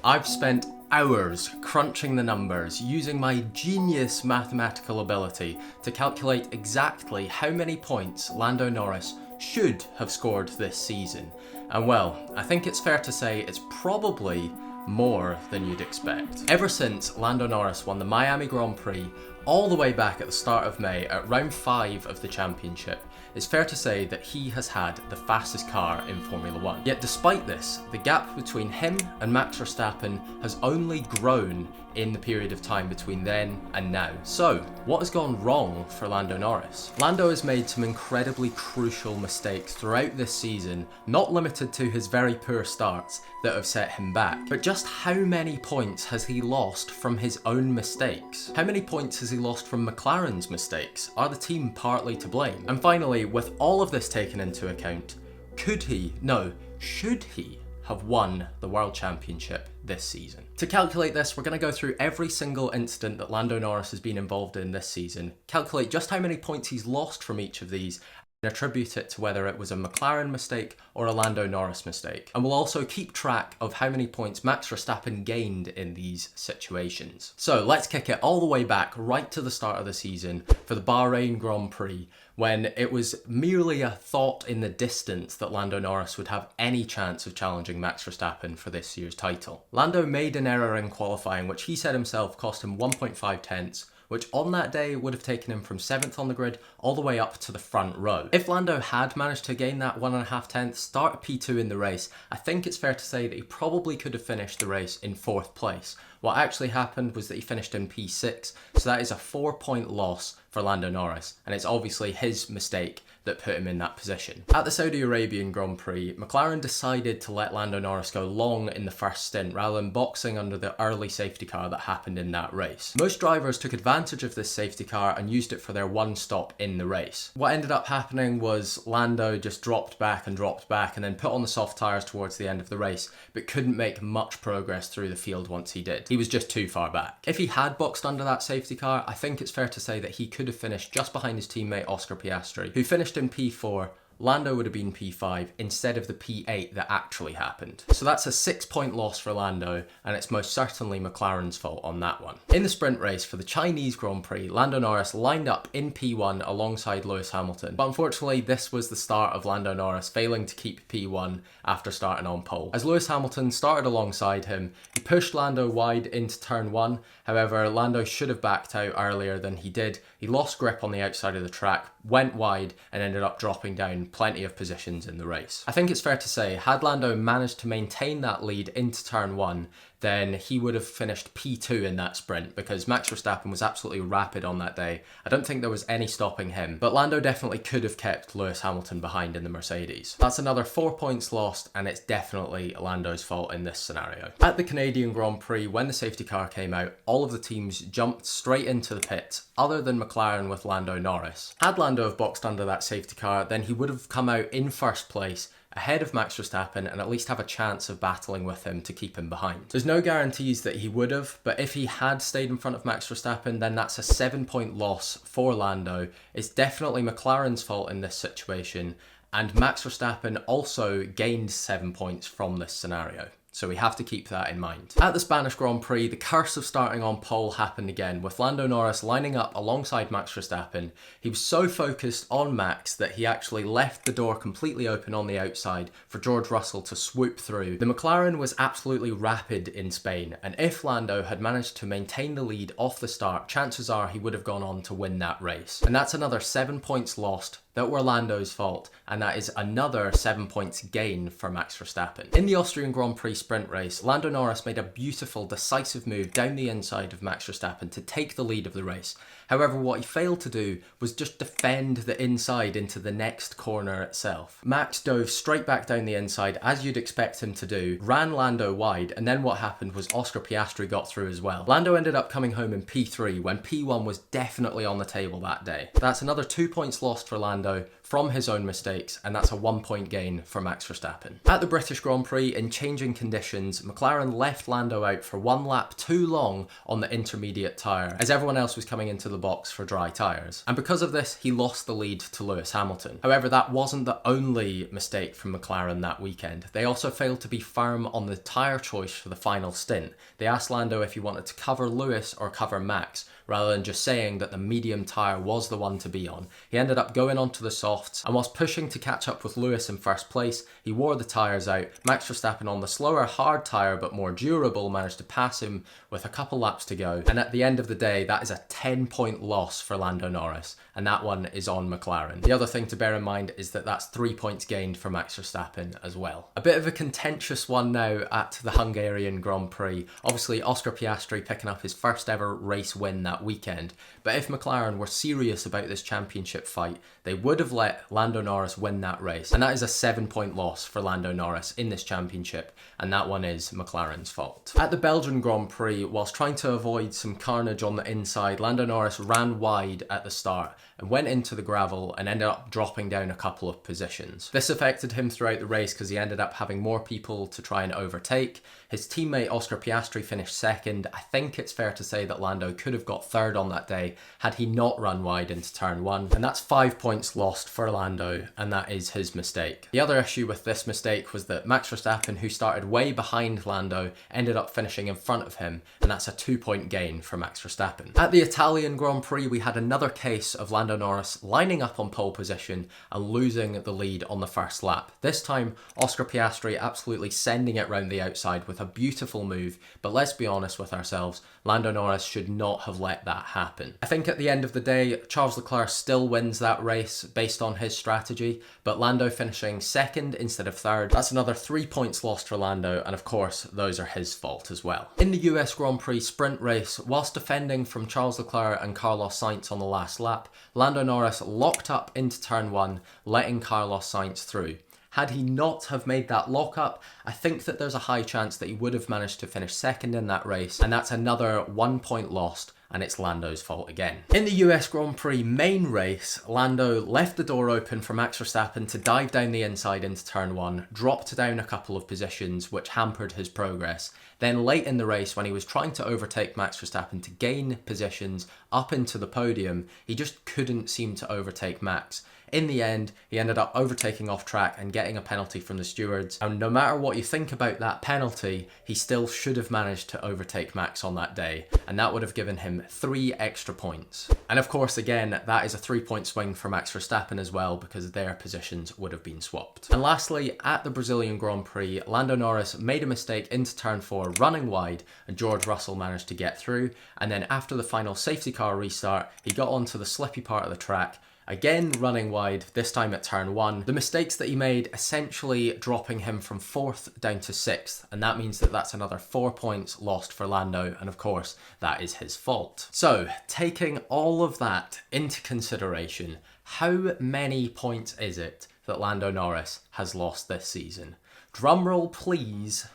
I've spent hours crunching the numbers using my genius mathematical ability to calculate exactly how many points Lando Norris should have scored this season. And well, I think it's fair to say it's probably more than you'd expect. Ever since Lando Norris won the Miami Grand Prix all the way back at the start of May at round 5 of the championship, it's fair to say that he has had the fastest car in Formula 1. Yet despite this, the gap between him and Max Verstappen has only grown in the period of time between then and now. So, what has gone wrong for Lando Norris? Lando has made some incredibly crucial mistakes throughout this season, not limited to his very poor starts that have set him back. But just how many points has he lost from his own mistakes? How many points has he lost from McLaren's mistakes? Are the team partly to blame? And finally, with all of this taken into account, should he have won the World Championship this season? To calculate this, we're going to go through every single incident that Lando Norris has been involved in this season, calculate just how many points he's lost from each of these, and attribute it to whether it was a McLaren mistake or a Lando Norris mistake. And we'll also keep track of how many points Max Verstappen gained in these situations. So let's kick it all the way back right to the start of the season for the Bahrain Grand Prix, when it was merely a thought in the distance that Lando Norris would have any chance of challenging Max Verstappen for this year's title. Lando made an error in qualifying, which he said himself cost him 1.5 tenths, which on that day would have taken him from 7th on the grid all the way up to the front row. If Lando had managed to gain that 1.5 tenths, start at P2 in the race, I think it's fair to say that he probably could have finished the race in 4th place. What actually happened was that he finished in P6, so that is a 4-point loss for Lando Norris, and it's obviously his mistake that put him in that position. At the Saudi Arabian Grand Prix, McLaren decided to let Lando Norris go long in the first stint rather than boxing under the early safety car that happened in that race. Most drivers took advantage of this safety car and used it for their one stop in the race. What ended up happening was Lando just dropped back and then put on the soft tyres towards the end of the race, but couldn't make much progress through the field once he did. He was just too far back. If he had boxed under that safety car, I think it's fair to say that he could have finished just behind his teammate Oscar Piastri, who finished in P4. Lando would have been P5 instead of the P8 that actually happened. So that's a 6-point loss for Lando, and it's most certainly McLaren's fault on that one. In the sprint race for the Chinese Grand Prix, Lando Norris lined up in P1 alongside Lewis Hamilton, but unfortunately this was the start of Lando Norris failing to keep P1 after starting on pole. As Lewis Hamilton started alongside him, he pushed Lando wide into turn 1, however Lando should have backed out earlier than he did. He lost grip on the outside of the track, went wide, and ended up dropping down plenty of positions in the race. I think it's fair to say, had Lando managed to maintain that lead into turn 1, then he would have finished P2 in that sprint, because Max Verstappen was absolutely rapid on that day. I don't think there was any stopping him, but Lando definitely could have kept Lewis Hamilton behind in the Mercedes. That's another 4 points lost, and it's definitely Lando's fault in this scenario. At the Canadian Grand Prix, when the safety car came out, all of the teams jumped straight into the pits, other than McLaren with Lando Norris. Had Lando have boxed under that safety car, then he would have come out in first place, ahead of Max Verstappen, and at least have a chance of battling with him to keep him behind. There's no guarantees that he would have, but if he had stayed in front of Max Verstappen, then that's a 7-point loss for Lando. It's definitely McLaren's fault in this situation, and Max Verstappen also gained 7 points from this scenario. So we have to keep that in mind. At the Spanish Grand Prix, the curse of starting on pole happened again, with Lando Norris lining up alongside Max Verstappen. He was so focused on Max that he actually left the door completely open on the outside for George Russell to swoop through. The McLaren was absolutely rapid in Spain, and if Lando had managed to maintain the lead off the start, chances are he would have gone on to win that race. And that's another 7 points lost that were Lando's fault, and that is another 7 points gain for Max Verstappen. In the Austrian Grand Prix sprint race, Lando Norris made a beautiful, decisive move down the inside of Max Verstappen to take the lead of the race. However, what he failed to do was just defend the inside into the next corner itself. Max dove straight back down the inside, as you'd expect him to do, ran Lando wide, and then what happened was Oscar Piastri got through as well. Lando ended up coming home in P3 when P1 was definitely on the table that day. That's another 2 points lost for Lando, from his own mistakes, and that's a 1 point gain for Max Verstappen. At the British Grand Prix, in changing conditions, McLaren left Lando out for 1 lap too long on the intermediate tyre, as everyone else was coming into the box for dry tyres. And because of this, he lost the lead to Lewis Hamilton. However, that wasn't the only mistake from McLaren that weekend. They also failed to be firm on the tyre choice for the final stint. They asked Lando if he wanted to cover Lewis or cover Max, rather than just saying that the medium tyre was the one to be on. He ended up going onto the softs, and whilst pushing to catch up with Lewis in first place, he wore the tyres out. Max Verstappen on the slower hard tyre but more durable managed to pass him with a couple laps to go, and at the end of the day that is a 10-point loss for Lando Norris, and that one is on McLaren. The other thing to bear in mind is that that's 3 points gained for Max Verstappen as well. A bit of a contentious one now at the Hungarian Grand Prix. Obviously Oscar Piastri picking up his first ever race win that weekend, but if McLaren were serious about this championship fight, they would have let Lando Norris win that race, and that is a 7-point loss for Lando Norris in this championship, and that one is McLaren's fault. At the Belgian Grand Prix, whilst trying to avoid some carnage on the inside, Lando Norris ran wide at the start and went into the gravel and ended up dropping down a couple of positions. This affected him throughout the race because he ended up having more people to try and overtake. His teammate Oscar Piastri finished second. I think it's fair to say that Lando could have got third on that day had he not run wide into turn 1, and that's 5 points lost for Lando, and that is his mistake. The other issue with this mistake was that Max Verstappen, who started way behind Lando, ended up finishing in front of him, and that's a 2-point gain for Max Verstappen. At the Italian Grand Prix, we had another case of Lando Norris lining up on pole position and losing the lead on the first lap. This time, Oscar Piastri absolutely sending it round the outside with a beautiful move, but let's be honest with ourselves, Lando Norris should not have let that happen. I think at the end of the day, Charles Leclerc still wins that race based on his strategy, but Lando finishing second instead of third, that's another 3 points lost for Lando, and of course, those are his fault as well. In the US Grand Prix sprint race, whilst defending from Charles Leclerc and Carlos Sainz on the last lap, Lando Norris locked up into turn 1, letting Carlos Sainz through. Had he not have made that lock-up, I think that there's a high chance that he would have managed to finish second in that race, and that's another 1 point lost, and it's Lando's fault again. In the US Grand Prix main race, Lando left the door open for Max Verstappen to dive down the inside into turn 1, dropped down a couple of positions which hampered his progress. Then late in the race, when he was trying to overtake Max Verstappen to gain positions up into the podium, he just couldn't seem to overtake Max. In the end, he ended up overtaking off track and getting a penalty from the stewards. And no matter what you think about that penalty, he still should have managed to overtake Max on that day, and that would have given him 3 extra points. And of course, again, that is a 3-point swing for Max Verstappen as well, because their positions would have been swapped. And lastly, at the Brazilian Grand Prix, Lando Norris made a mistake into turn 4, running wide, and George Russell managed to get through. And then after the final safety car restart, he got onto the slippy part of the track, again running wide, this time at turn 1. The mistakes that he made essentially dropping him from 4th down to 6th, and that means that that's another 4 points lost for Lando, and of course that is his fault. So taking all of that into consideration, how many points is it that Lando Norris has lost this season? Drumroll please.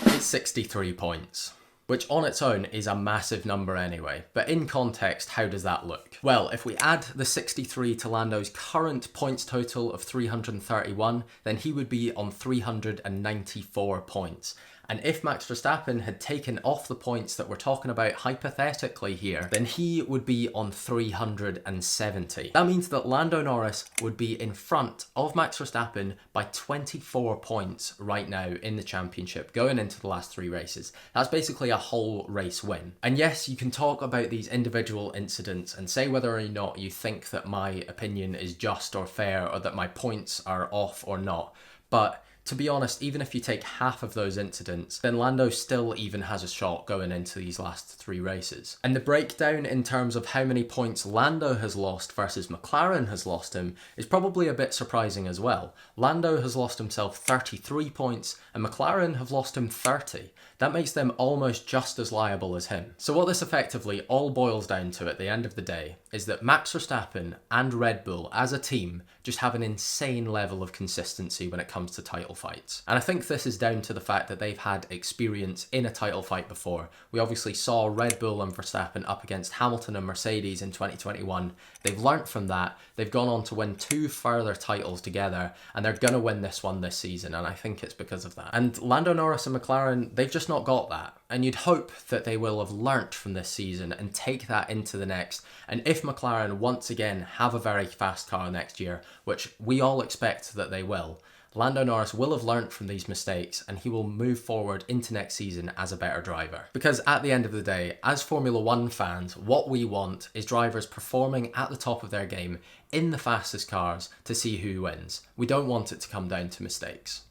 It's 63 points. Which on its own is a massive number anyway, but in context, how does that look? Well, if we add the 63 to Lando's current points total of 331, then he would be on 394 points. And if Max Verstappen had taken off the points that we're talking about hypothetically here, then he would be on 370. That means that Lando Norris would be in front of Max Verstappen by 24 points right now in the championship, going into the last 3 races. That's basically a whole race win. And yes, you can talk about these individual incidents and say whether or not you think that my opinion is just or fair, or that my points are off or not, but to be honest, even if you take half of those incidents, then Lando still even has a shot going into these last 3 races. And the breakdown in terms of how many points Lando has lost versus McLaren has lost him is probably a bit surprising as well. Lando has lost himself 33 points and McLaren have lost him 30. That makes them almost just as liable as him. So what this effectively all boils down to at the end of the day is that Max Verstappen and Red Bull as a team just have an insane level of consistency when it comes to title fights. And I think this is down to the fact that they've had experience in a title fight before. We obviously saw Red Bull and Verstappen up against Hamilton and Mercedes in 2021. They've learnt from that. They've gone on to win 2 further titles together, and they're going to win this one this season, and I think it's because of that. And Lando Norris and McLaren, they've just not got that. And you'd hope that they will have learnt from this season and take that into the next. And if McLaren once again have a very fast car next year, which we all expect that they will, Lando Norris will have learnt from these mistakes and he will move forward into next season as a better driver. Because at the end of the day, as Formula 1 fans, what we want is drivers performing at the top of their game in the fastest cars to see who wins. We don't want it to come down to mistakes.